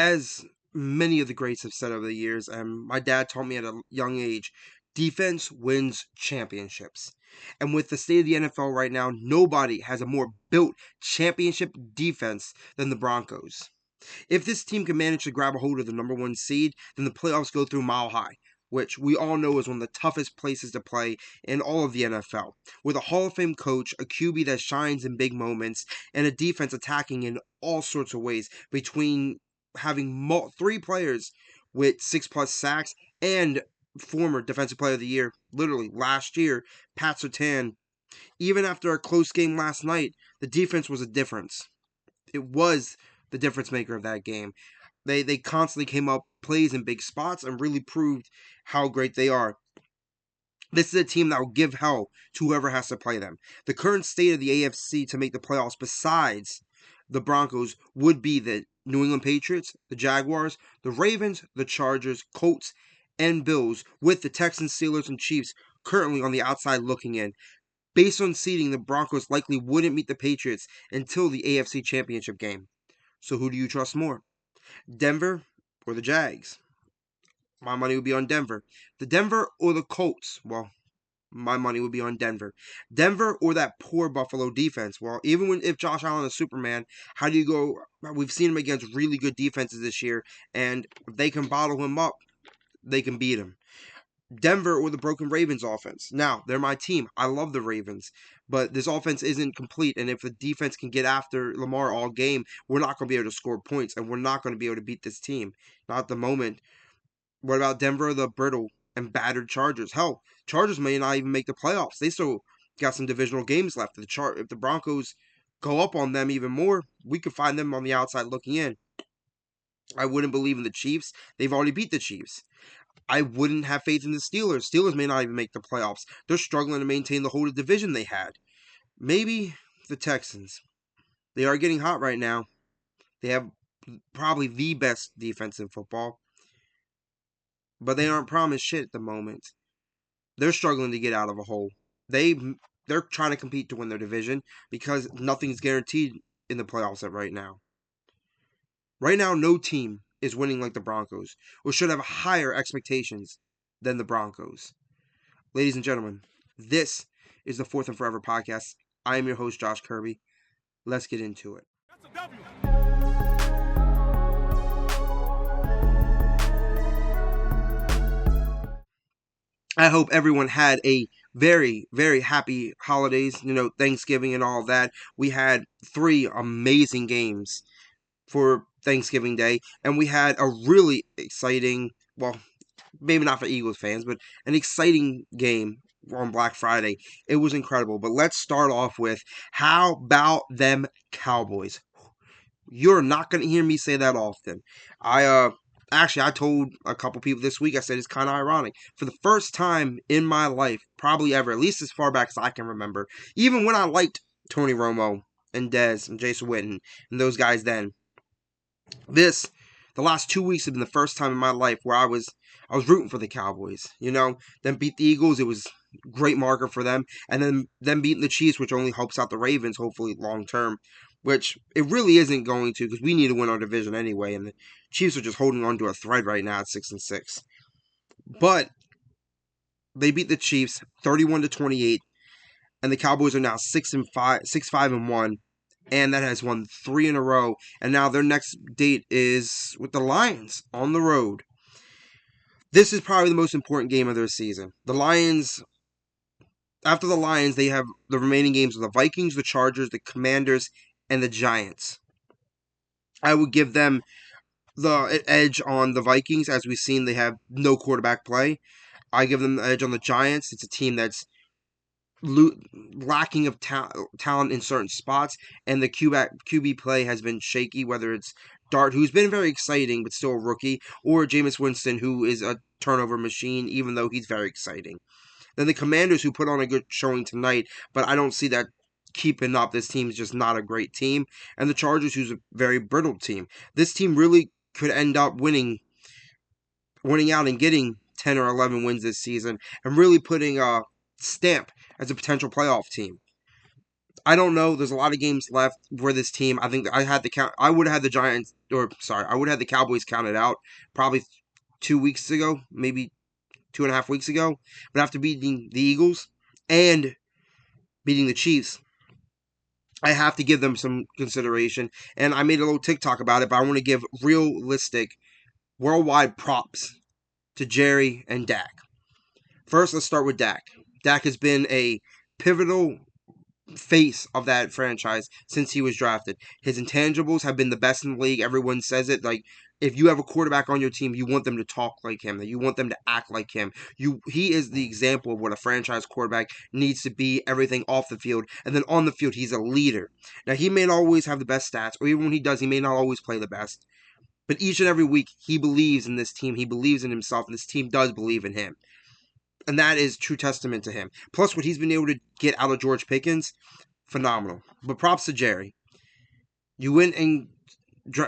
as many of the greats have said over the years, and my dad taught me at a young age, defense wins championships. And with the state of the NFL right now, nobody has a more built championship defense than the Broncos. If this team can manage to grab a hold of the number one seed, then the playoffs go through Mile High, which we all know is one of the toughest places to play in all of the NFL. With a Hall of Fame coach, a QB that shines in big moments, and a defense attacking in all sorts of ways, between having 3 players with 6+ sacks and former Defensive Player of the Year, literally last year, Pat Surtain. Even after a close game last night, the defense was a difference. It was the difference maker of that game. They constantly came up plays in big spots and really proved how great they are. This is a team that will give hell to whoever has to play them. The current state of the AFC to make the playoffs, besides the Broncos, would be the New England Patriots, the Jaguars, the Ravens, the Chargers, Colts, and Bills, with the Texans, Steelers, and Chiefs currently on the outside looking in. Based on seeding, the Broncos likely wouldn't meet the Patriots until the AFC Championship game. So who do you trust more? Denver or the Jags? My money would be on Denver. The Denver or the Colts? Well, my money would be on Denver. Denver or that poor Buffalo defense? Well, if Josh Allen is Superman, how do you go? We've seen him against really good defenses this year, and if they can bottle him up, they can beat him. Denver or the broken Ravens offense. Now, they're my team. I love the Ravens, but this offense isn't complete, and if the defense can get after Lamar all game, we're not going to be able to score points, and we're not going to be able to beat this team. Not at the moment. What about Denver or the brittle and battered Chargers? Hell, Chargers may not even make the playoffs. They still got some divisional games left. If the Broncos go up on them even more, we could find them on the outside looking in. I wouldn't believe in the Chiefs. They've already beat the Chiefs. I wouldn't have faith in the Steelers. Steelers may not even make the playoffs. They're struggling to maintain the whole division they had. Maybe the Texans. They are getting hot right now. They have probably the best defense in football. But they aren't promised shit at the moment. They're struggling to get out of a hole. They're trying to compete to win their division because nothing's guaranteed in the playoffs right now. Right now, no team is winning like the Broncos, or should have higher expectations than the Broncos. Ladies and gentlemen, this is the Fourth and Forever podcast. I am your host, Josh Kirby. Let's get into it. I hope everyone had a very, very happy holidays, Thanksgiving and all of that. We had 3 amazing games for Thanksgiving Day, and we had a really exciting, well, maybe not for Eagles fans, but an exciting game on Black Friday. It was incredible. But let's start off with, how about them Cowboys? You're not going to hear me say that often. I told a couple people this week, I said it's kind of ironic. For the first time in my life, probably ever, at least as far back as I can remember, even when I liked Tony Romo and Dez and Jason Witten and those guys then, the last 2 weeks have been the first time in my life where I was rooting for the Cowboys. Then beat the Eagles. It was a great marker for them. And then them beating the Chiefs, which only helps out the Ravens, hopefully long term, which it really isn't going to, because we need to win our division anyway. And the Chiefs are just holding on to a thread right now at 6-6. But they beat the Chiefs 31-28, and the Cowboys are now 6-5-1. And that has won 3 in a row. And now their next date is with the Lions on the road. This is probably the most important game of their season. The Lions, after the Lions, they have the remaining games of the Vikings, the Chargers, the Commanders, and the Giants. I would give them the edge on the Vikings. As we've seen, they have no quarterback play. I give them the edge on the Giants. It's a team that's lacking of talent in certain spots, and the QB play has been shaky, whether it's Dart, who's been very exciting but still a rookie, or Jameis Winston, who is a turnover machine, even though he's very exciting. Then the Commanders, who put on a good showing tonight, but I don't see that keeping up. This team's just not a great team. And the Chargers, who's a very brittle team. This team really could end up winning out and getting 10 or 11 wins this season, and really putting a stamp as a potential playoff team. I don't know. There's a lot of games left for this team. I think I had the count. I would have had the Giants, or sorry, I would have had the Cowboys counted out probably 2 weeks ago, maybe 2.5 weeks ago. But after beating the Eagles and beating the Chiefs, I have to give them some consideration. And I made a little TikTok about it, but I want to give realistic, worldwide props to Jerry and Dak. First, let's start with Dak. Dak has been a pivotal face of that franchise since he was drafted. His intangibles have been the best in the league. Everyone says it. Like, if you have a quarterback on your team, you want them to talk like him. You want them to act like him. He is the example of what a franchise quarterback needs to be. Everything off the field, and then on the field, he's a leader. Now, he may not always have the best stats, or even when he does, he may not always play the best. But each and every week, he believes in this team. He believes in himself, and this team does believe in him. And that is true testament to him. Plus, what he's been able to get out of George Pickens, phenomenal. But props to Jerry. You went and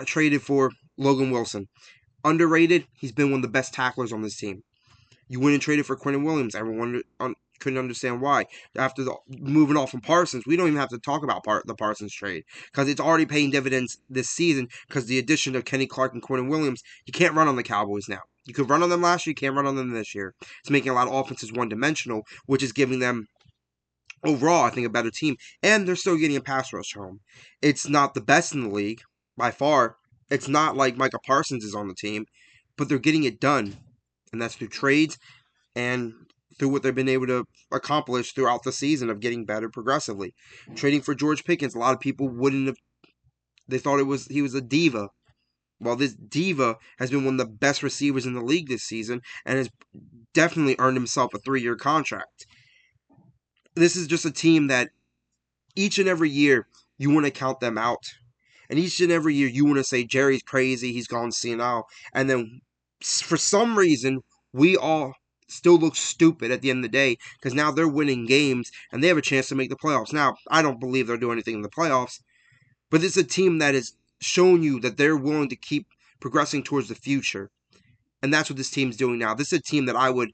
traded for Logan Wilson. Underrated. He's been one of the best tacklers on this team. You went and traded for Quentin Williams. Everyone couldn't understand why. After moving off from Parsons, we don't even have to talk about the Parsons trade because it's already paying dividends this season because the addition of Kenny Clark and Quentin Williams, you can't run on the Cowboys now. You could run on them last year, you can't run on them this year. It's making a lot of offenses one-dimensional, which is giving them overall, I think, a better team. And they're still getting a pass rush home. It's not the best in the league, by far. It's not like Micah Parsons is on the team, but they're getting it done. And that's through trades and through what they've been able to accomplish throughout the season of getting better progressively. Trading for George Pickens, a lot of people wouldn't have, they thought he was a diva. Well, this diva has been one of the best receivers in the league this season and has definitely earned himself a 3-year contract. This is just a team that each and every year you want to count them out. And each and every year you want to say Jerry's crazy, he's gone senile. And then for some reason, we all still look stupid at the end of the day because now they're winning games and they have a chance to make the playoffs. Now, I don't believe they'll do anything in the playoffs, but this is a team that has shown you that they're willing to keep progressing towards the future. And that's what this team's doing now. This is a team that I would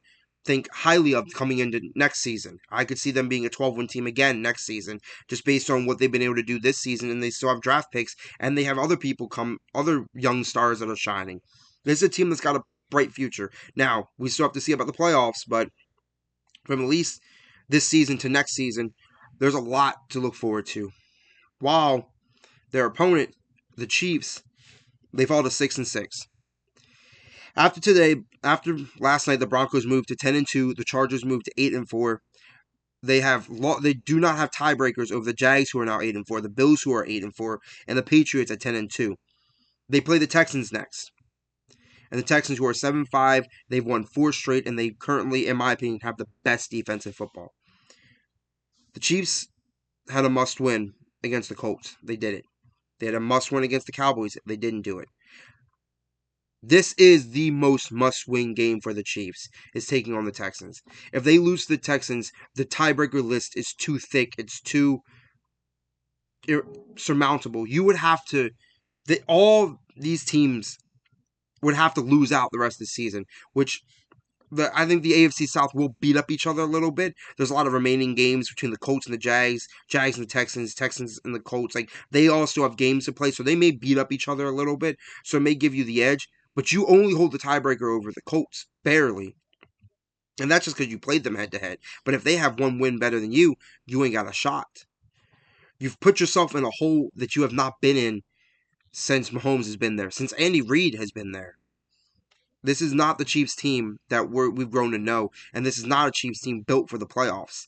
think highly of coming into next season. I could see them being a 12-win team again next season, just based on what they've been able to do this season, and they still have draft picks, and they have other young stars that are shining. This is a team that's got a bright future. Now, we still have to see about the playoffs, but from at least this season to next season, there's a lot to look forward to. While their opponent, the Chiefs, they fall to 6-6. After last night, the Broncos moved to 10-2. The Chargers moved to 8-4. They do not have tiebreakers over the Jags, who are now 8-4, the Bills, who are 8-4, and the Patriots at 10-2. They play the Texans next, and the Texans, who are 7-5, they've won 4 straight, and they currently, in my opinion, have the best defense in football. The Chiefs had a must-win against the Colts. They did it. They had a must-win against the Cowboys. They didn't do it. This is the most must-win game for the Chiefs, is taking on the Texans. If they lose to the Texans, the tiebreaker list is too thick. It's too surmountable. You would have to... all these teams would have to lose out the rest of the season, which I think the AFC South will beat up each other a little bit. There's a lot of remaining games between the Colts and the Jags and the Texans and the Colts. Like, they all still have games to play, so they may beat up each other a little bit, so it may give you the edge. But you only hold the tiebreaker over the Colts, barely. And that's just because you played them head-to-head. But if they have one win better than you, you ain't got a shot. You've put yourself in a hole that you have not been in since Mahomes has been there, since Andy Reid has been there. This is not the Chiefs team that we've grown to know, and this is not a Chiefs team built for the playoffs.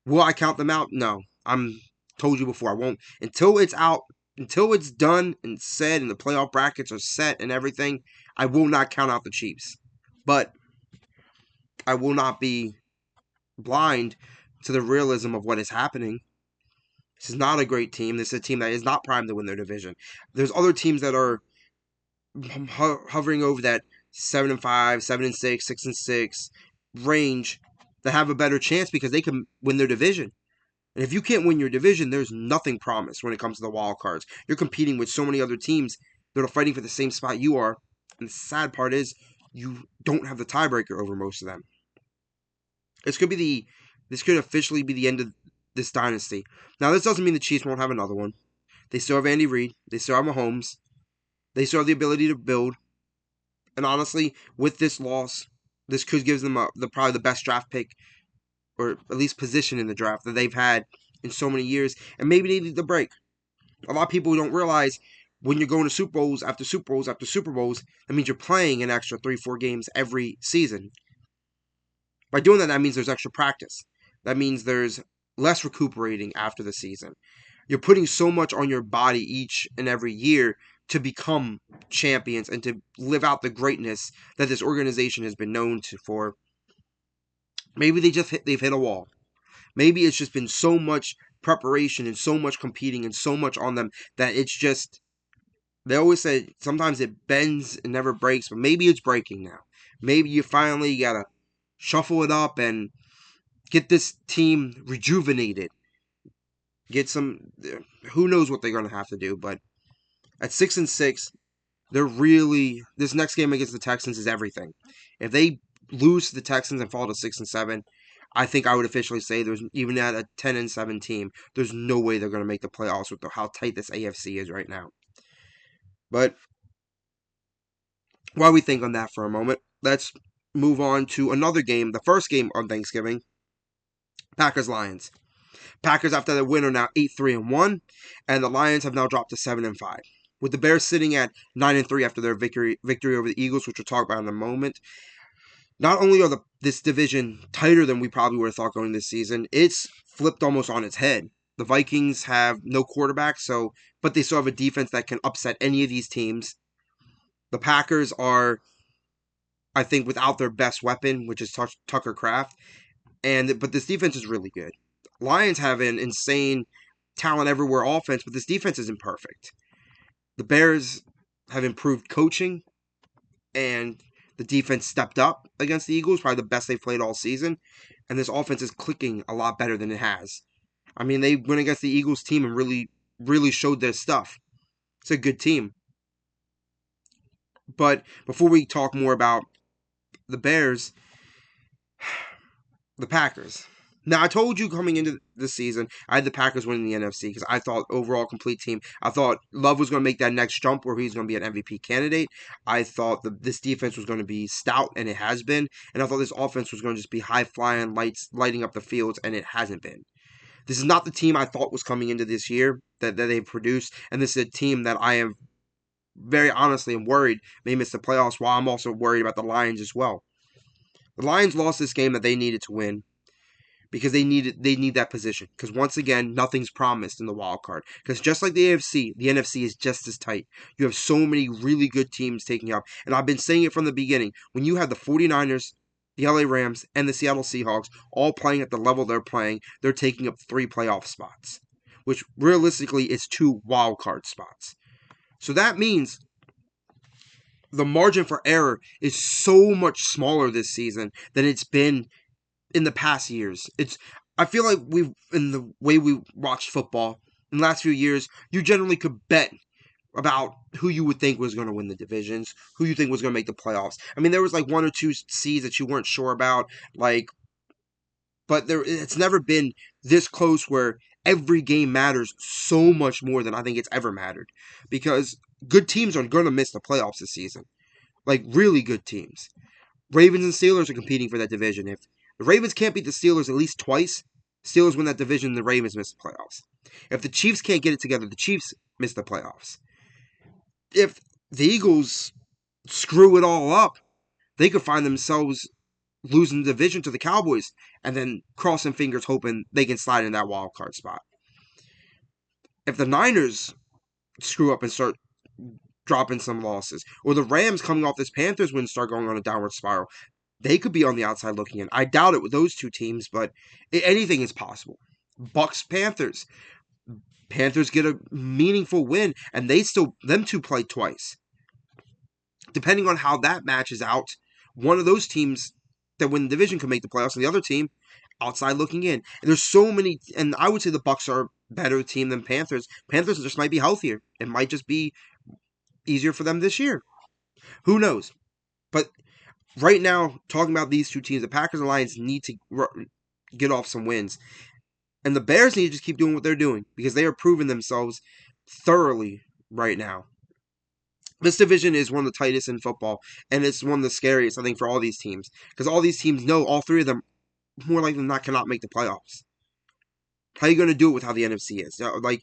Will I count them out? No. I'm told you before, I won't. Until it's out, until it's done and said and the playoff brackets are set and everything, I will not count out the Chiefs. But I will not be blind to the realism of what is happening. This is not a great team. This is a team that is not primed to win their division. There's other teams that are hovering over that 7-5, 7-6, 6-6 range that have a better chance because they can win their division. And if you can't win your division, there's nothing promised when it comes to the wild cards. You're competing with so many other teams that are fighting for the same spot you are. And the sad part is you don't have the tiebreaker over most of them. This could officially be the end of this dynasty. Now, this doesn't mean the Chiefs won't have another one. They still have Andy Reid. They still have Mahomes. They still have the ability to build. And honestly, with this loss, this could give them probably the best draft pick, or at least position in the draft that they've had in so many years. And maybe they need the break. A lot of people don't realize when you're going to Super Bowls after Super Bowls after Super Bowls, that means you're playing an extra 3-4 games every season. By doing that, that means there's extra practice. That means there's less recuperating after the season. You're putting so much on your body each and every year to become champions and to live out the greatness that this organization has been known for. Maybe they've hit a wall. Maybe it's just been so much preparation and so much competing and so much on them that it's just, they always say sometimes it bends and never breaks, but maybe it's breaking now. Maybe you finally gotta shuffle it up and get this team rejuvenated. Get some, who knows what they're going to have to do, but at 6-6, they're really, this next game against the Texans is everything. If they lose to the Texans and fall to 6-7, I think I would officially say there's, even at a 10-7 team, there's no way they're going to make the playoffs with how tight this AFC is right now. But while we think on that for a moment, let's move on to another game, the first game on Thanksgiving, Packers-Lions. Packers, after their win, are now 8-3-1, and the Lions have now dropped to 7-5. With the Bears sitting at 9-3 after their victory over the Eagles, which we'll talk about in a moment. Not only are this division tighter than we probably would have thought going this season, it's flipped almost on its head. The Vikings have no quarterback, but they still have a defense that can upset any of these teams. The Packers are, I think, without their best weapon, which is Tucker Kraft, but this defense is really good. Lions have an insane talent everywhere offense, but this defense isn't perfect. The Bears have improved coaching, and the defense stepped up against the Eagles, probably the best they've played all season, and this offense is clicking a lot better than it has. I mean, they went against the Eagles team and really, really showed their stuff. It's a good team. But before we talk more about the Bears, the Packers. Now, I told you coming into this season, I had the Packers winning the NFC because I thought overall complete team. I thought Love was going to make that next jump where he's going to be an MVP candidate. I thought this defense was going to be stout, and it has been. And I thought this offense was going to just be high-flying, lighting up the fields, and it hasn't been. This is not the team I thought was coming into this year that they've produced, and this is a team that I am very honestly am worried may miss the playoffs, while I'm also worried about the Lions as well. The Lions lost this game that they needed to win, because they need that position. Because once again, nothing's promised in the wild card. Because just like the AFC, the NFC is just as tight. You have so many really good teams taking up. And I've been saying it from the beginning. When you have the 49ers, the LA Rams, and the Seattle Seahawks all playing at the level they're playing, they're taking up 3 playoff spots. Which realistically is 2 wild card spots. So that means the margin for error is so much smaller this season than it's been in the past years. I feel like in the way we watched football in the last few years, you generally could bet about who you would think was going to win the divisions, who you think was going to make the playoffs. I mean, there was like 1 or 2 seeds that you weren't sure about, but it's never been this close where every game matters so much more than I think it's ever mattered. Because good teams are going to miss the playoffs this season. Like, really good teams. Ravens and Steelers are competing for that division. If the Ravens can't beat the Steelers at least twice, Steelers win that division, the Ravens miss the playoffs. If the Chiefs can't get it together, the Chiefs miss the playoffs. If the Eagles screw it all up, they could find themselves losing the division to the Cowboys and then crossing fingers hoping they can slide in that wild card spot. If the Niners screw up and start dropping some losses, or the Rams coming off this Panthers win start going on a downward spiral, they could be on the outside looking in. I doubt it with those 2 teams, but anything is possible. Bucks, Panthers. Panthers get a meaningful win, and them 2 play twice. Depending on how that matches out, one of those teams that win the division could make the playoffs, and the other team outside looking in. And there's so many, and I would say the Bucks are a better team than Panthers. Panthers just might be healthier. It might just be easier for them this year. Who knows? But right now, talking about these 2 teams, the Packers and Lions need to get off some wins. And the Bears need to just keep doing what they're doing because they are proving themselves thoroughly right now. This division is one of the tightest in football, and it's one of the scariest, I think, for all these teams. Because all these teams know all three of them, more likely than not, cannot make the playoffs. How are you going to do it with how the NFC is? Like,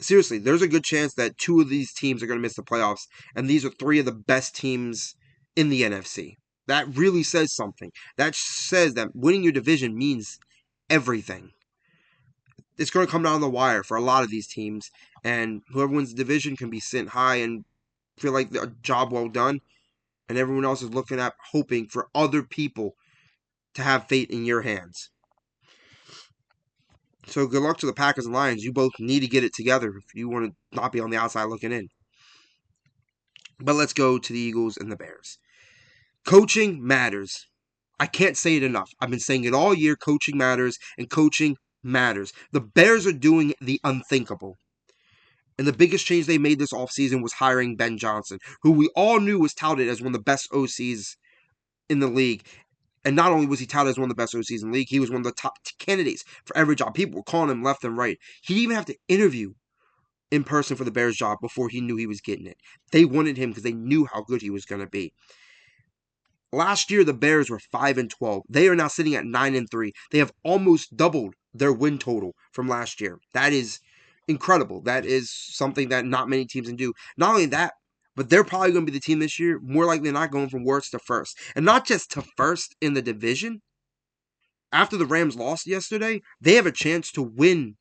seriously, there's a good chance that two of these teams are going to miss the playoffs, and these are three of the best teams in the NFC. That really says something. That says that winning your division means everything. It's going to come down to the wire for a lot of these teams, and whoever wins the division can be sent high and feel like a job well done, and everyone else is looking at hoping for other people to have fate in your hands. So good luck to the Packers and Lions. You both need to get it together if you want to not be on the outside looking in. But let's go to the Eagles and the Bears. Coaching matters. I can't say it enough. I've been saying it all year. Coaching matters, and coaching matters. The Bears are doing the unthinkable. And the biggest change they made this offseason was hiring Ben Johnson, who we all knew was touted as one of the best OCs in the league. And not only was he touted as one of the best OCs in the league, he was one of the top candidates for every job. People were calling him left and right. He didn't even have to interview in person for the Bears job before he knew he was getting it. They wanted him because they knew how good he was going to be. Last year, the Bears were 5-12. They are now sitting at 9-3. They have almost doubled their win total from last year. That is incredible. That is something that not many teams can do. Not only that, but they're probably going to be the team this year, more likely than not, going from worst to first. And not just to first in the division. After the Rams lost yesterday, they have a chance to win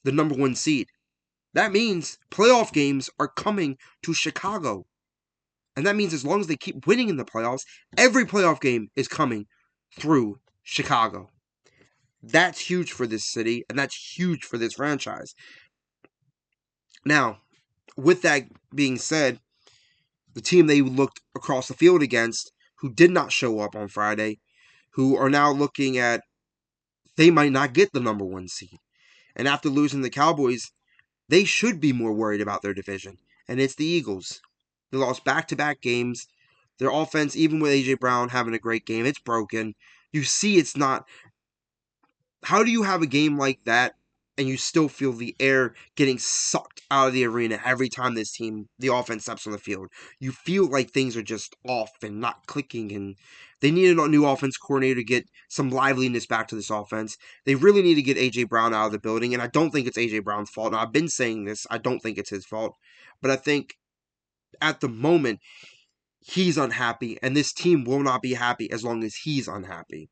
the number one seed. That means playoff games are coming to Chicago. And that means as long as they keep winning in the playoffs, every playoff game is coming through Chicago. That's huge for this city, and that's huge for this franchise. Now, with that being said, the team they looked across the field against, who did not show up on Friday, who are now looking at, they might not get the number one seed. And after losing the Cowboys, they should be more worried about their division. And it's the Eagles. They lost back-to-back games. Their offense, even with A.J. Brown having a great game, it's broken. You see it's not... How do you have a game like that and you still feel the air getting sucked out of the arena every time this team, the offense, steps on the field? You feel like things are just off and not clicking, and they need a new offense coordinator to get some liveliness back to this offense. They really need to get A.J. Brown out of the building, and I don't think it's A.J. Brown's fault. Now, I've been saying this. I don't think it's his fault. But I think at the moment, he's unhappy, and this team will not be happy as long as he's unhappy.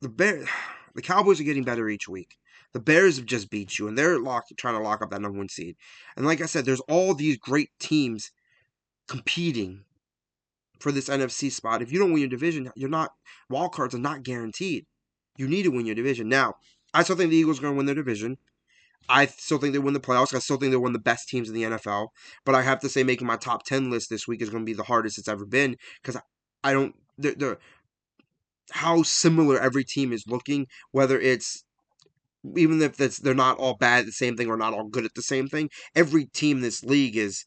The Cowboys are getting better each week. The Bears have just beat you, and they're trying to lock up that number one seed. And like I said, there's all these great teams competing for this NFC spot. If you don't win your division, wild cards are not guaranteed. You need to win your division. Now, I still think the Eagles are going to win their division. I still think they win the playoffs. I still think they're one of the best teams in the NFL. But I have to say, making my top 10 list this week is going to be the hardest it's ever been because I don't. How similar every team is looking, whether it's even if they're not all bad at the same thing or not all good at the same thing. Every team in this league is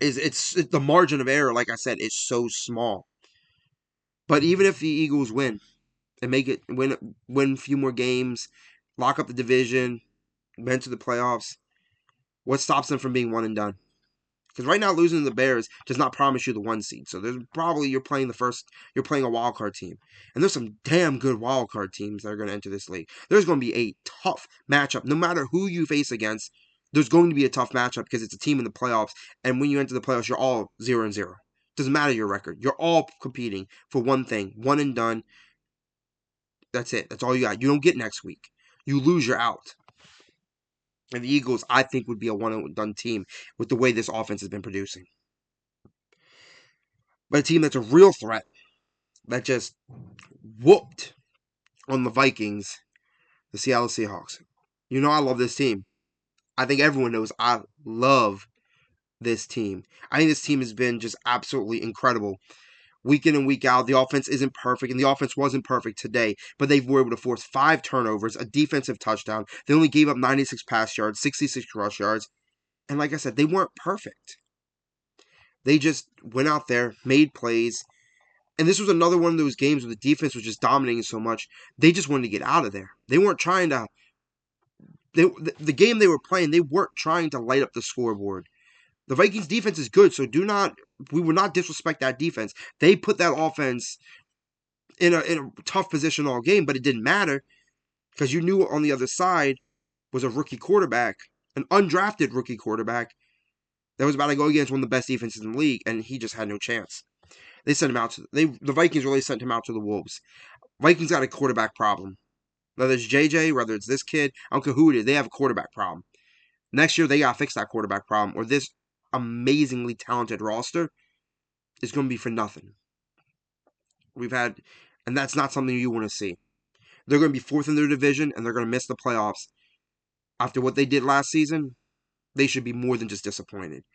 the margin of error. Like I said, is so small. But even if the Eagles win and win a few more games, lock up the division, went to the playoffs, what stops them from being one and done? Because right now, losing to the Bears does not promise you the one seed. So there's probably you're playing a wild card team, and there's some damn good wild card teams that are going to enter this league. There's going to be a tough matchup, no matter who you face against. There's going to be a tough matchup because it's a team in the playoffs, and when you enter the playoffs, you're all 0-0. Doesn't matter your record. You're all competing for one thing, one and done. That's it. That's all you got. You don't get next week. You lose, you're out. And the Eagles, I think, would be a one-and-done team with the way this offense has been producing. But a team that's a real threat, that just whooped on the Vikings, the Seattle Seahawks. You know I love this team. I think everyone knows I love this team. I think this team has been just absolutely incredible. Week in and week out, the offense isn't perfect, and the offense wasn't perfect today, but they were able to force 5 turnovers, a defensive touchdown. They only gave up 96 pass yards, 66 rush yards, and like I said, they weren't perfect. They just went out there, made plays, And this was another one of those games where the defense was just dominating so much, they just wanted to get out of there. They weren't trying to. The game they were playing, they weren't trying to light up the scoreboard. The Vikings defense is good, so we would not disrespect that defense. They put that offense in a tough position all game, but it didn't matter because you knew on the other side was a rookie quarterback, an undrafted rookie quarterback that was about to go against one of the best defenses in the league, and he just had no chance. They sent him out to the Vikings really sent him out to the wolves. Vikings got a quarterback problem. Whether it's JJ, whether it's this kid, I don't care who it is, they have a quarterback problem. Next year they gotta fix that quarterback problem, or this amazingly talented roster is going to be for nothing. And that's not something you want to see. They're going to be fourth in their division, and they're going to miss the playoffs. After what they did last season, they should be more than just disappointed.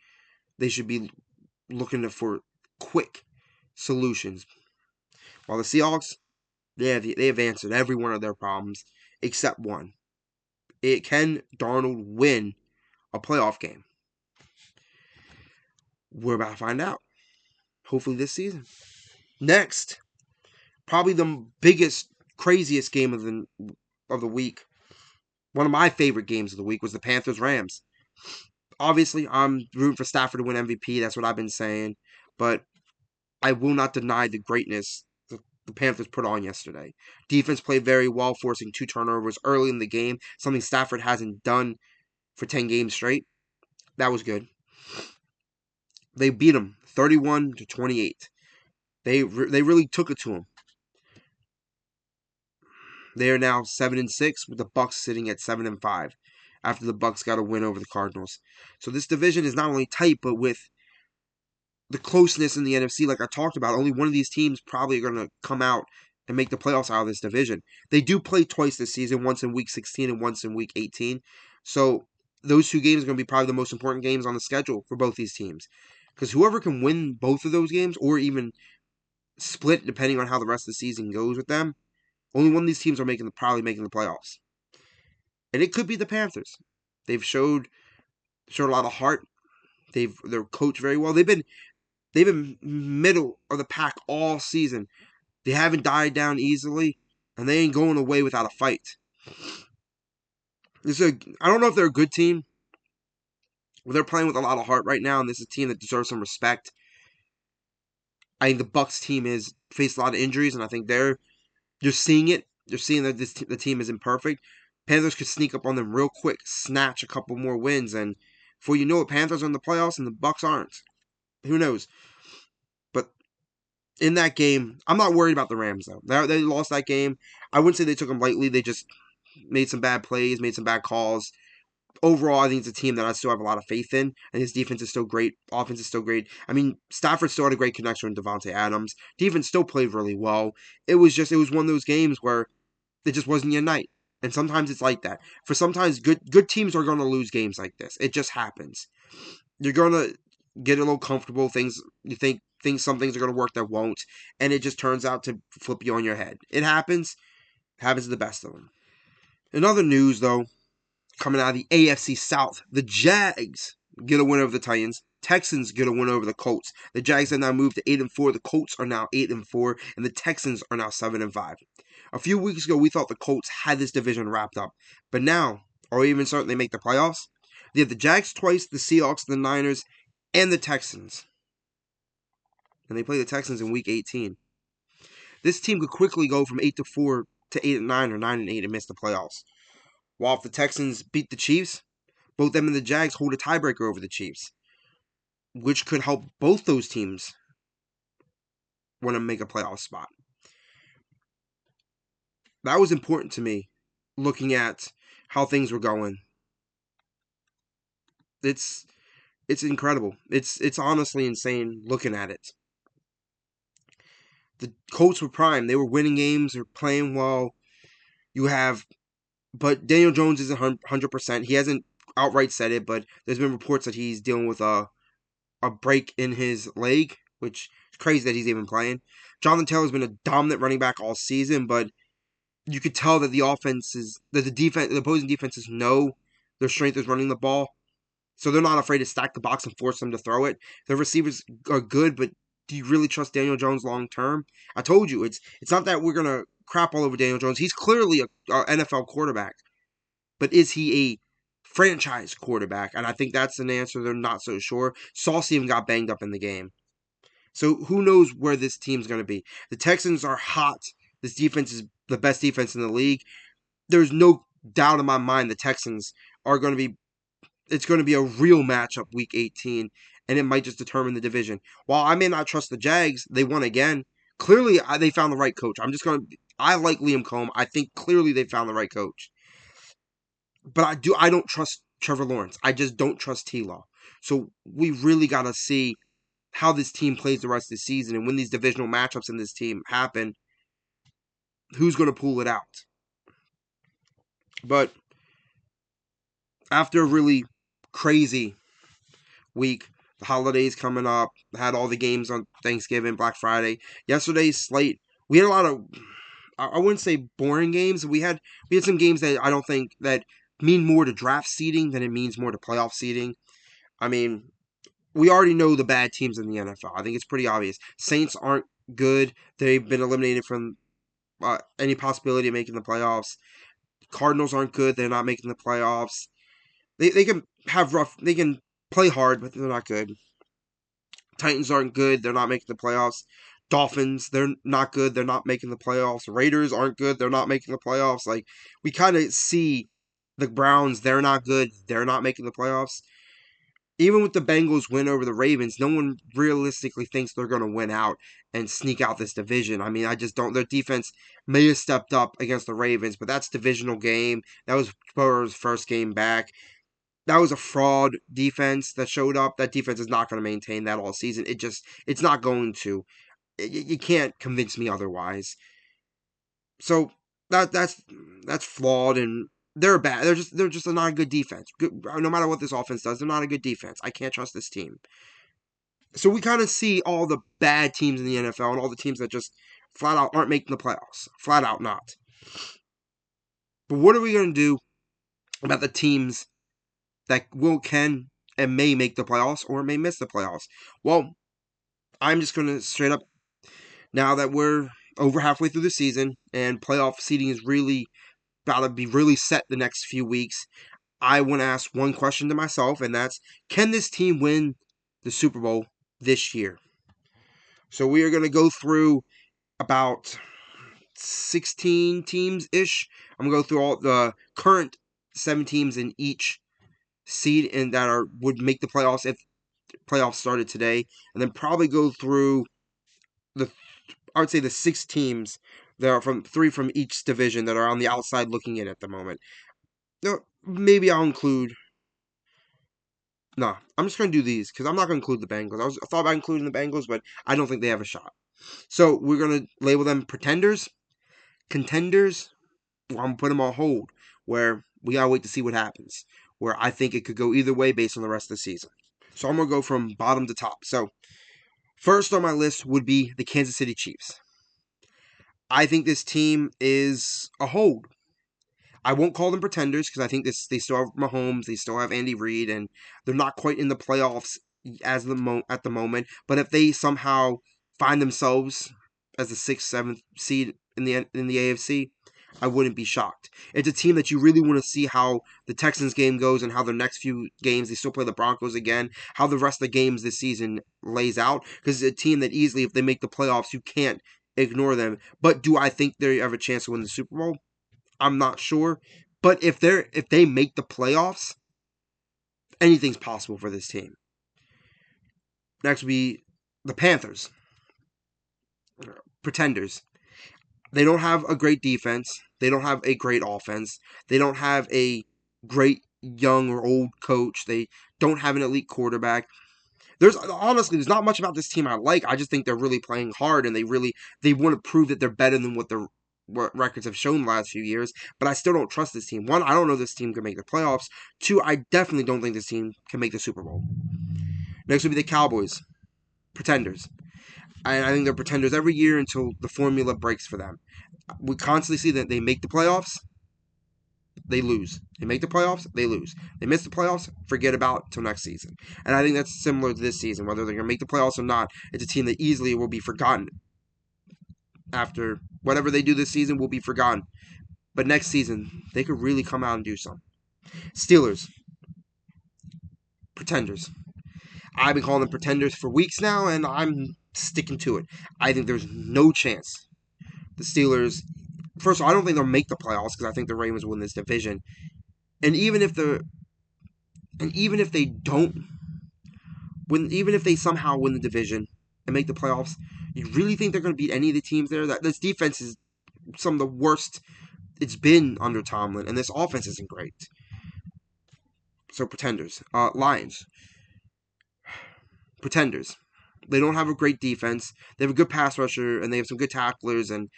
They should be looking for quick solutions. While the Seahawks, they have answered every one of their problems except one. Can Darnold win a playoff game? We're about to find out. Hopefully this season. Next, probably the biggest, craziest game of the week. One of my favorite games of the week was the Panthers-Rams. Obviously, I'm rooting for Stafford to win MVP. That's what I've been saying. But I will not deny the greatness the Panthers put on yesterday. Defense played very well, forcing 2 turnovers early in the game, something Stafford hasn't done for 10 games straight. That was good. They beat them 31-28. They really took it to them. They are now 7-6 with the Bucs sitting at 7-5 after the Bucs got a win over the Cardinals. So this division is not only tight, but with the closeness in the NFC, like I talked about, only one of these teams probably are going to come out and make the playoffs out of this division. They do play twice this season, once in Week 16 and once in Week 18. So those 2 games are going to be probably the most important games on the schedule for both these teams. Because whoever can win both of those games, or even split depending on how the rest of the season goes with them, only one of these teams are probably making the playoffs. And it could be the Panthers. They've showed a lot of heart. They're coached very well. They've been middle of the pack all season. They haven't died down easily, and they ain't going away without a fight. I don't know if they're a good team, but they're playing with a lot of heart right now, and this is a team that deserves some respect. I think the Bucs team has faced a lot of injuries, and I think you're seeing it. You're seeing that the team isn't perfect. Panthers could sneak up on them real quick, snatch a couple more wins, and before you know it, Panthers are in the playoffs and the Bucs aren't. Who knows? But in that game, I'm not worried about the Rams, though. They lost that game. I wouldn't say they took them lightly. They just made some bad plays, made some bad calls. Overall, I think it's a team that I still have a lot of faith in, and his defense is still great. Offense is still great. I mean, Stafford still had a great connection with Davante Adams. Defense still played really well. It was one of those games where it just wasn't your night. And sometimes it's like that. For sometimes good teams are going to lose games like this. It just happens. You're going to get a little comfortable. You think some things are going to work that won't, and it just turns out to flip you on your head. It happens. It happens to the best of them. In other news, though, coming out of the AFC South, the Jags get a win over the Titans. Texans get a win over the Colts. The Jags have now moved to 8-4. The Colts are now 8-4, and the Texans are now 7-5. A few weeks ago, we thought the Colts had this division wrapped up, but now, or even certain they make the playoffs, they have the Jags twice, the Seahawks, the Niners, and the Texans. And they play the Texans in Week 18. This team could quickly go from 8-4 to 8-9 or 9-8 and miss the playoffs. While if the Texans beat the Chiefs, both them and the Jags hold a tiebreaker over the Chiefs, which could help both those teams want to make a playoff spot. That was important to me, looking at how things were going. It's incredible. It's honestly insane looking at it. The Colts were prime. They were winning games. They're playing well. But Daniel Jones isn't 100%. He hasn't outright said it, but there's been reports that he's dealing with a break in his leg, which is crazy that he's even playing. Jonathan Taylor's been a dominant running back all season, but you could tell that the opposing defenses know their strength is running the ball, so they're not afraid to stack the box and force them to throw it. Their receivers are good, but do you really trust Daniel Jones long term? I told you, it's not that we're gonna crap all over Daniel Jones. He's clearly a NFL quarterback, but is he a franchise quarterback? And I think that's an answer they're not so sure. Sauce even got banged up in the game. So who knows where this team's going to be. The Texans are hot. This defense is the best defense in the league. There's no doubt in my mind the Texans are going to be, it's going to be a real matchup week 18, and it might just determine the division. While I may not trust the Jags, they won again. Clearly, they found the right coach. I like Liam Cohn. I think clearly they found the right coach. But I don't trust Trevor Lawrence. I just don't trust T-Law. So we really got to see how this team plays the rest of the season, and when these divisional matchups in this team happen, who's going to pull it out. But after a really crazy week, the holidays coming up, had all the games on Thanksgiving, Black Friday. Yesterday's slate, we had a lot of, I wouldn't say boring games. We had some games that I don't think that mean more to draft seeding than it means more to playoff seeding. I mean, we already know the bad teams in the NFL. I think it's pretty obvious. Saints aren't good. They've been eliminated from any possibility of making the playoffs. Cardinals aren't good. They're not making the playoffs. They can have rough. They can play hard, but they're not good. Titans aren't good. They're not making the playoffs. Dolphins, they're not good. They're not making the playoffs. Raiders aren't good. They're not making the playoffs. Like, we kind of see the Browns, they're not good. They're not making the playoffs. Even with the Bengals win over the Ravens, no one realistically thinks they're going to win out and sneak out this division. I mean, I just don't. Their defense may have stepped up against the Ravens, but that's divisional game. That was Burrow's first game back. That was a fraud defense that showed up. That defense is not going to maintain that all season. It's not going to. You can't convince me otherwise. So that's flawed, and they're bad. They're just not a good defense. No matter what this offense does, they're not a good defense. I can't trust this team. So we kind of see all the bad teams in the NFL and all the teams that just flat out aren't making the playoffs. Flat out not. But what are we going to do about the teams that can and may make the playoffs or may miss the playoffs? Well, I'm just going to straight up, now that we're over halfway through the season and playoff seeding is really about to be really set the next few weeks, I want to ask one question to myself, and that's, can this team win the Super Bowl this year? So we are going to go through about 16 teams-ish. I'm going to go through all the current 7 teams in each seed and that would make the playoffs if playoffs started today, and then probably go through I would say the 6 teams that are 3 from each division that are on the outside looking in at the moment. Maybe I'll include. No, I'm just going to do these because I'm not going to include the Bengals. I thought about including the Bengals, but I don't think they have a shot. So we're going to label them pretenders, contenders. Well, I'm going to put them on hold, where we got to wait to see what happens, where I think it could go either way based on the rest of the season. So I'm going to go from bottom to top. So first on my list would be the Kansas City Chiefs. I think this team is a hold. I won't call them pretenders because I think they still have Mahomes, they still have Andy Reid, and they're not quite in the playoffs at the moment. But if they somehow find themselves as the 6th, 7th seed in the AFC, I wouldn't be shocked. It's a team that you really want to see how the Texans game goes and how their next few games, they still play the Broncos again, how the rest of the games this season lays out. Because it's a team that easily, if they make the playoffs, you can't ignore them. But do I think they have a chance to win the Super Bowl? I'm not sure. But if they make the playoffs, anything's possible for this team. Next would be the Panthers. Pretenders. They don't have a great defense. They don't have a great offense. They don't have a great young or old coach. They don't have an elite quarterback. There's not much about this team I like. I just think they're really playing hard, and they want to prove that they're better than what records have shown the last few years. But I still don't trust this team. 1, I don't know if this team can make the playoffs. 2, I definitely don't think this team can make the Super Bowl. Next would be the Cowboys. Pretenders. I think they're pretenders every year until the formula breaks for them. We constantly see that they make the playoffs, they lose. They make the playoffs, they lose. They miss the playoffs, forget about it till next season. And I think that's similar to this season. Whether they're going to make the playoffs or not, it's a team that easily will be forgotten. After whatever they do this season will be forgotten. But next season, they could really come out and do something. Steelers, pretenders. I've been calling them pretenders for weeks now, and I'm sticking to it. I think there's no chance the Steelers. First of all, I don't think they'll make the playoffs because I think the Ravens will win this division. And even if they don't even if they somehow win the division and make the playoffs, you really think they're going to beat any of the teams there? That this defense is some of the worst it's been under Tomlin, and this offense isn't great. So pretenders, Lions, pretenders. They don't have a great defense. They have a good pass rusher, and they have some good tacklers, and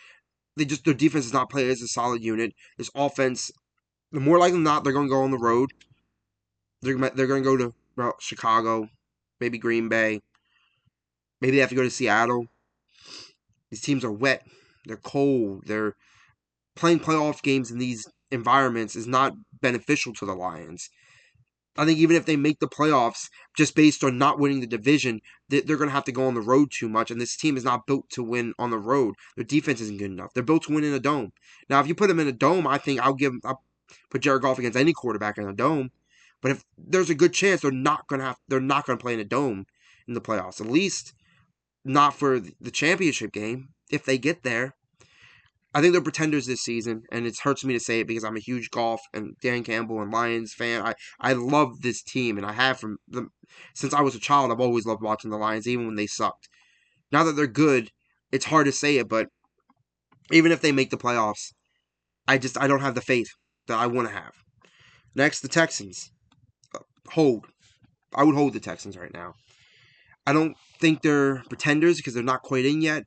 their defense is not played as a solid unit. This offense, the more likely than not, they're going to go on the road. They're going to go to Chicago, maybe Green Bay. Maybe they have to go to Seattle. These teams are wet. They're cold. They're playing playoff games in these environments is not beneficial to the Lions. I think even if they make the playoffs, just based on not winning the division, they're going to have to go on the road too much, and this team is not built to win on the road. Their defense isn't good enough. They're built to win in a dome. Now, if you put them in a dome, I think I'll put Jared Goff against any quarterback in a dome. But if there's a good chance they're not going to play in a dome in the playoffs, at least not for the championship game if they get there. I think they're pretenders this season, and it hurts me to say it because I'm a huge Goff and Dan Campbell and Lions fan. I love this team, and I have from them since I was a child. I've always loved watching the Lions, even when they sucked. Now that they're good, it's hard to say it, but even if they make the playoffs, I don't have the faith that I want to have. Next, the Texans. Hold. I would hold the Texans right now. I don't think they're pretenders because they're not quite in yet.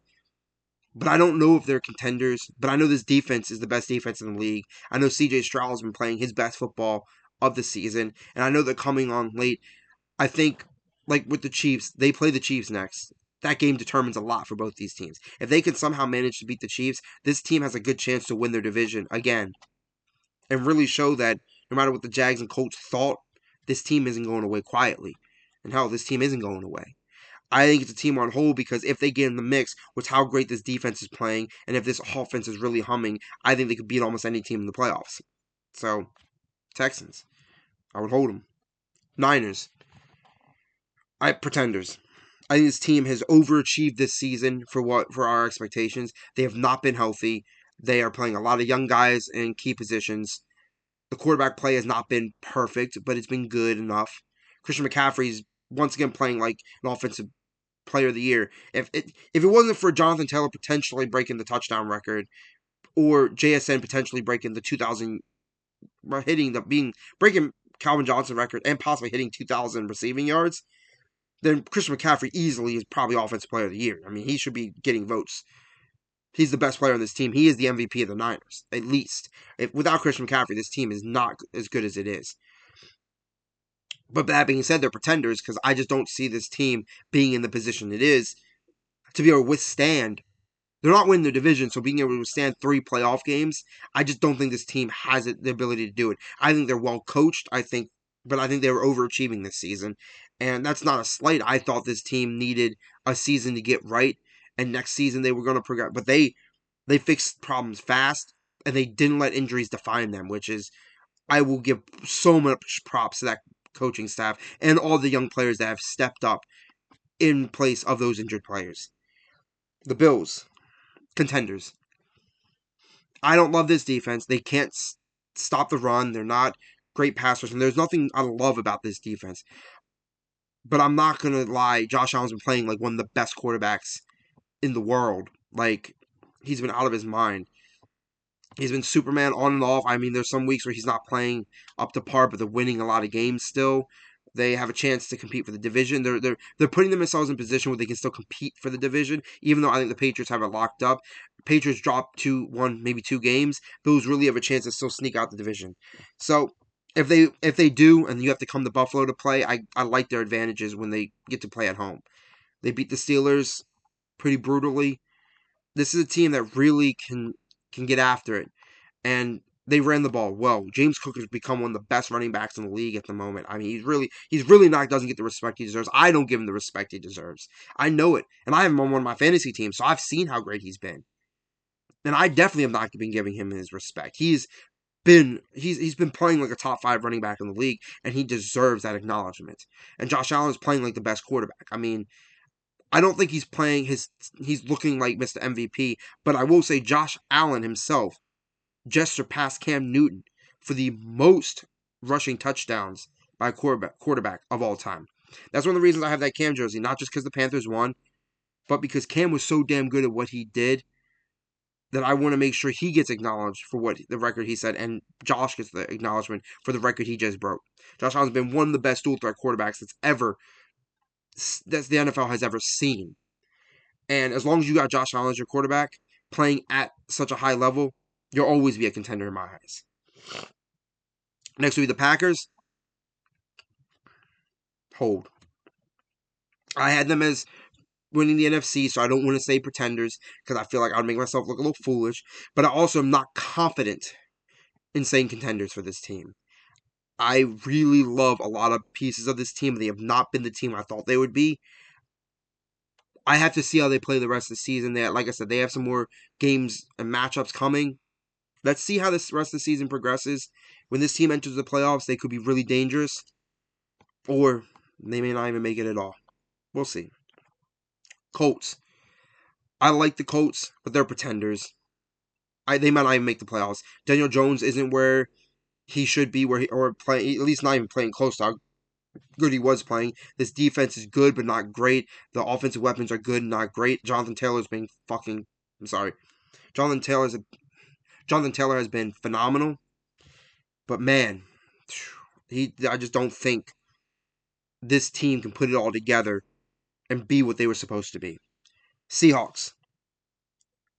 But I don't know if they're contenders. But I know this defense is the best defense in the league. I know CJ Stroud has been playing his best football of the season. And I know they're coming on late. I think, like with the Chiefs, they play the Chiefs next. That game determines a lot for both these teams. If they can somehow manage to beat the Chiefs, this team has a good chance to win their division again. And really show that no matter what the Jags and Colts thought, this team isn't going away quietly. And hell, this team isn't going away. I think it's a team on hold because if they get in the mix with how great this defense is playing and if this offense is really humming, I think they could beat almost any team in the playoffs. So, Texans, I would hold them. Niners, pretenders. I think this team has overachieved this season for our expectations. They have not been healthy. They are playing a lot of young guys in key positions. The quarterback play has not been perfect, but it's been good enough. Christian McCaffrey's once again playing like an offensive player of the year. If it wasn't for Jonathan Taylor potentially breaking the touchdown record, or JSN potentially breaking the 2000, breaking Calvin Johnson record and possibly hitting 2,000 receiving yards, then Christian McCaffrey easily is probably offensive player of the year. I mean, he should be getting votes. He's the best player on this team. He is the MVP of the Niners, at least. Without Christian McCaffrey, this team is not as good as it is. But that being said, they're pretenders because I just don't see this team being in the position it is to be able to withstand. They're not winning the division, so being able to withstand 3 playoff games, I just don't think this team has the ability to do it. I think they're well coached, but I think they were overachieving this season. And that's not a slight. I thought this team needed a season to get right, and next season they were going to progress. But they fixed problems fast, and they didn't let injuries define them, which is, I will give so much props to that coaching staff and all the young players that have stepped up in place of those injured players. The Bills, contenders. I don't love this defense. They can't stop the run. They're not great passers, and there's nothing I love about this defense. But I'm not going to lie, Josh Allen's been playing like one of the best quarterbacks in the world. Like, he's been out of his mind. He's been Superman on and off. I mean, there's some weeks where he's not playing up to par, but they're winning a lot of games still. They have a chance to compete for the division. They're putting themselves in position where they can still compete for the division, even though I think the Patriots have it locked up. Patriots dropped 1, maybe 2 games. Those really have a chance to still sneak out the division. So if they do, and you have to come to Buffalo to play, I like their advantages when they get to play at home. They beat the Steelers pretty brutally. This is a team that really can get after it. And They ran the ball well. James Cook has become one of the best running backs in the league at the moment. I mean, he's really not doesn't get the respect he deserves. I don't give him the respect he deserves. I know it, and I have him on one of my fantasy teams, so I've seen how great he's been, and I definitely have not been giving him his respect. He's been playing like a top 5 running back in the league, and he deserves that acknowledgement. And Josh Allen is playing like the best quarterback. I mean, I don't think he's looking like Mr. MVP, but I will say Josh Allen himself just surpassed Cam Newton for the most rushing touchdowns by a quarterback of all time. That's one of the reasons I have that Cam jersey, not just because the Panthers won, but because Cam was so damn good at what he did that I want to make sure he gets acknowledged for what the record he set, and Josh gets the acknowledgement for the record he just broke. Josh Allen's been one of the best dual threat quarterbacks that's the NFL has ever seen. And as long as you got Josh Allen as your quarterback playing at such a high level, you'll always be a contender in my eyes. Next will be the Packers. Hold. I had them as winning the NFC, so I don't want to say pretenders because I feel like I would make myself look a little foolish. But I also am not confident in saying contenders for this team. I really love a lot of pieces of this team. They have not been the team I thought they would be. I have to see how they play the rest of the season. Like I said, they have some more games and matchups coming. Let's see how this rest of the season progresses. When this team enters the playoffs, they could be really dangerous, or they may not even make it at all. We'll see. Colts. I like the Colts, but they're pretenders. They might not even make the playoffs. Daniel Jones isn't where he should be, or play, at least not even playing close to how good he was playing. This defense is good, but not great. The offensive weapons are good, not great. Jonathan Taylor's been fucking. I'm sorry. Jonathan Taylor has been phenomenal, but man, I just don't think this team can put it all together and be what they were supposed to be. Seahawks.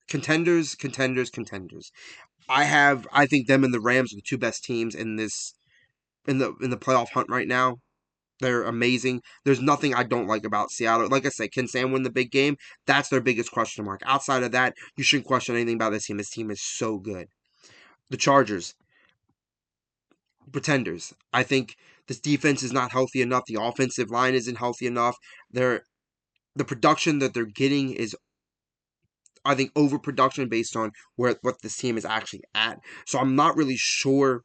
Contenders, contenders, contenders. I think them and the Rams are the two best teams in the playoff hunt right now. They're amazing. There's nothing I don't like about Seattle. Like I said, can Sam win the big game? That's their biggest question mark. Outside of that, you shouldn't question anything about this team. This team is so good. The Chargers, pretenders. I think this defense is not healthy enough. The offensive line isn't healthy enough. The production that they're getting is, I think, overproduction based on what this team is actually at. So I'm not really sure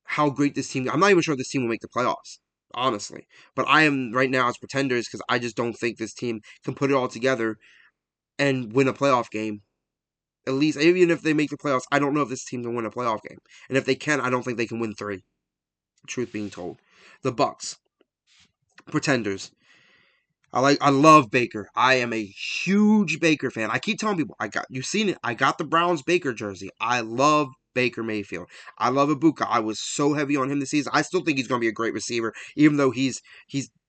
how great this team. I'm not even sure this team will make the playoffs, honestly. But I am right now as pretenders because I just don't think this team can put it all together and win a playoff game. At least, even if they make the playoffs, I don't know if this team can win a playoff game. And if they can, I don't think they can win 3. Truth being told, the Bucks, pretenders. I love Baker. I am a huge Baker fan. I keep telling people, you've seen it. I got the Browns Baker jersey. I love Baker Mayfield. I love Ibuka. I was so heavy on him this season. I still think he's going to be a great receiver, even though he's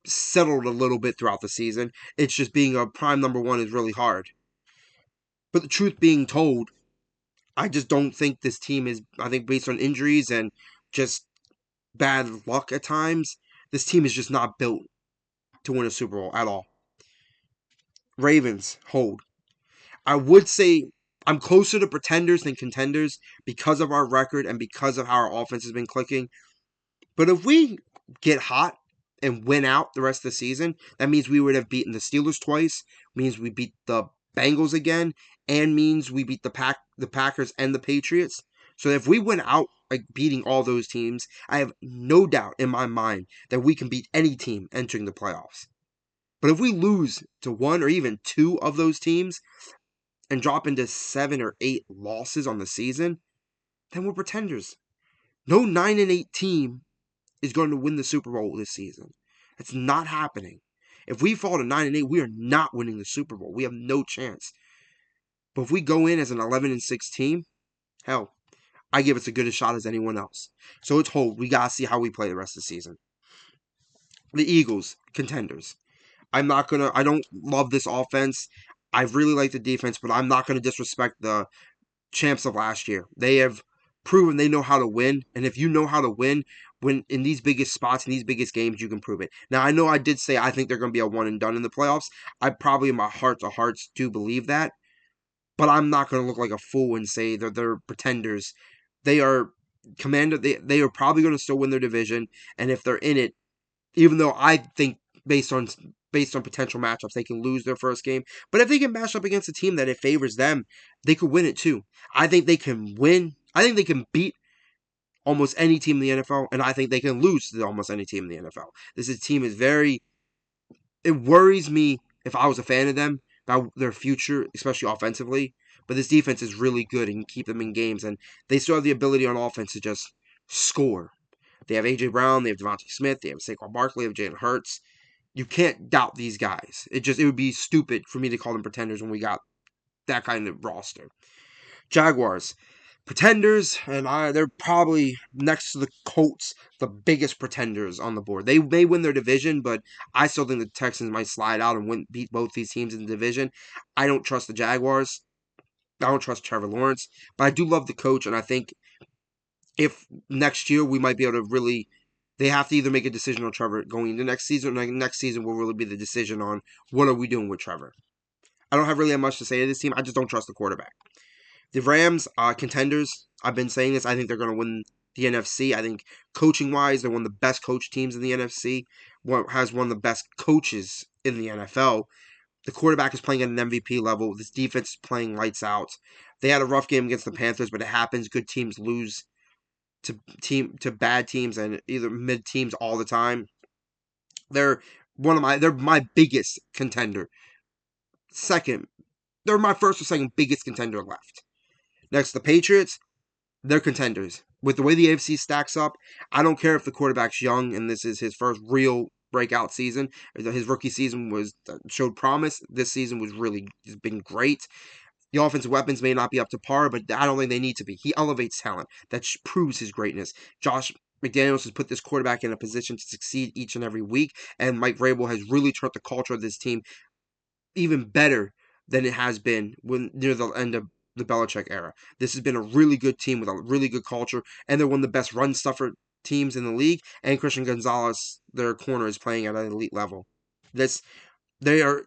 settled a little bit throughout the season. It's just being a prime number 1 is really hard. But the truth being told, I just don't think this team is, I think based on injuries and just bad luck at times, this team is just not built to win a Super Bowl at all. Ravens, hold. I would say I'm closer to pretenders than contenders because of our record and because of how our offense has been clicking. But if we get hot and win out the rest of the season, that means we would have beaten the Steelers twice, means we beat the Bengals again, and means we beat the Packers and the Patriots. So if we win out like beating all those teams, I have no doubt in my mind that we can beat any team entering the playoffs. But if we lose to 1 or even 2 of those teams and drop into 7 or 8 losses on the season, then we're pretenders. No 9-8 team is going to win the Super Bowl this season. It's not happening. If we fall to 9-8, we are not winning the Super Bowl. We have no chance. But if we go in as an 11-6 team, hell, I give us as good a shot as anyone else. So it's hold. We gotta see how we play the rest of the season. The Eagles, contenders. I don't love this offense. I really like the defense, but I'm not gonna disrespect the champs of last year. They have proven they know how to win, and if you know how to win, when in these biggest spots, in these biggest games, you can prove it. Now, I know I did say I think they're going to be a one and done in the playoffs. I probably in my heart of hearts do believe that, but I'm not going to look like a fool and say that they're pretenders They are Commander. They are probably going to still win their division, and if they're in it, even though I think based on potential matchups, they can lose their first game. But if they can match up against a team that it favors them, they could win it too. I think they can win. I think they can beat almost any team in the NFL, and I think they can lose to almost any team in the NFL. Team is very. It worries me if I was a fan of them about their future, especially offensively. But this defense is really good and can keep them in games, and they still have the ability on offense to just score. They have AJ Brown, they have Devontae Smith, they have Saquon Barkley, they have Jalen Hurts. You can't doubt these guys. It would be stupid for me to call them pretenders when we got that kind of roster. Jaguars, pretenders, and they're probably next to the Colts, the biggest pretenders on the board. They may win their division, but I still think the Texans might slide out and beat both these teams in the division. I don't trust the Jaguars. I don't trust Trevor Lawrence, but I do love the coach, and I think if next year we might be able to really. They have to either make a decision on Trevor going into next season, or next season will really be the decision on what are we doing with Trevor. I don't have really much to say to this team. I just don't trust the quarterback. The Rams are contenders. I've been saying this. I think they're going to win the NFC. I think coaching-wise, they're one of the best coach teams in the NFC. Has one of the best coaches in the NFL. The quarterback is playing at an MVP level. This defense is playing lights out. They had a rough game against the Panthers, but it happens. Good teams lose to bad teams and either mid teams all the time. They're my biggest contender. Second, they're my first or second biggest contender left. Next, the Patriots, they're contenders. With the way the AFC stacks up, I don't care if the quarterback's young and this is his first real breakout season. His rookie season showed promise. This season has been great. The offensive weapons may not be up to par, but I don't think they need to be. He elevates talent. That proves his greatness. Josh McDaniels has put this quarterback in a position to succeed each and every week, and Mike Vrabel has really turned the culture of this team even better than it has been near the end of the Belichick era. This has been a really good team with a really good culture, and they're one of the best run stuffer teams in the league. And Christian Gonzalez, their corner, is playing at an elite level. They are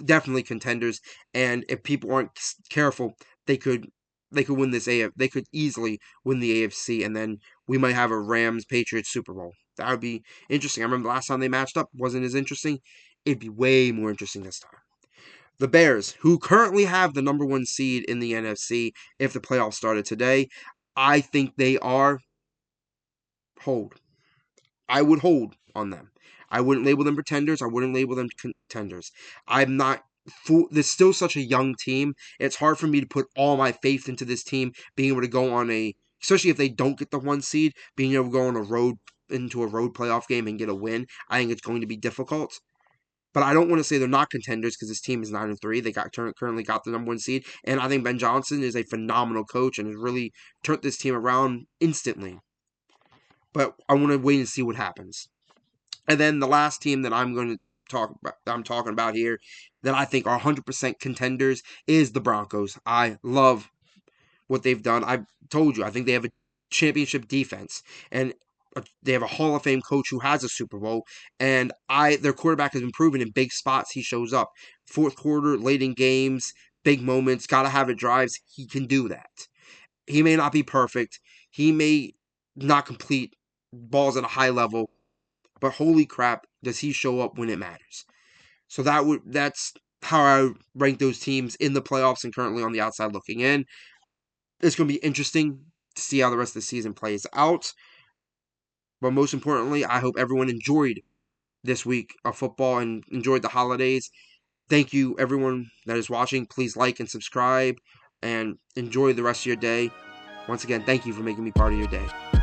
definitely contenders, and if people aren't careful, they could win this AF. They could easily win the AFC, and then we might have a Rams Patriots Super Bowl. That would be interesting. I remember the last time they matched up wasn't as interesting. It'd be way more interesting this time. The Bears, who currently have the number one seed in the NFC, if the playoffs started today, I think they are hold. I would hold on them. I wouldn't label them pretenders. I wouldn't label them contenders. I'm not. There's still such a young team. It's hard for me to put all my faith into this team being able to go on especially if they don't get the one seed, being able to go into a road playoff game and get a win. I think it's going to be difficult. But I don't want to say they're not contenders because this team is 9-3. They currently got the number one seed, and I think Ben Johnson is a phenomenal coach and has really turned this team around instantly. But I want to wait and see what happens. And then the last team that I'm talking about here, that I think are 100% contenders, is the Broncos. I love what they've done. I've told you, I think they have a championship defense, and they have a Hall of Fame coach who has a Super Bowl, and their quarterback has been proven in big spots. He shows up. Fourth quarter, late in games, big moments, gotta have it drives. He can do that. He may not be perfect. He may not complete balls at a high level, but holy crap, does he show up when it matters. So that's how I rank those teams in the playoffs and currently on the outside looking in. It's going to be interesting to see how the rest of the season plays out. But most importantly, I hope everyone enjoyed this week of football and enjoyed the holidays. Thank you, everyone that is watching. Please like and subscribe and enjoy the rest of your day. Once again, thank you for making me part of your day.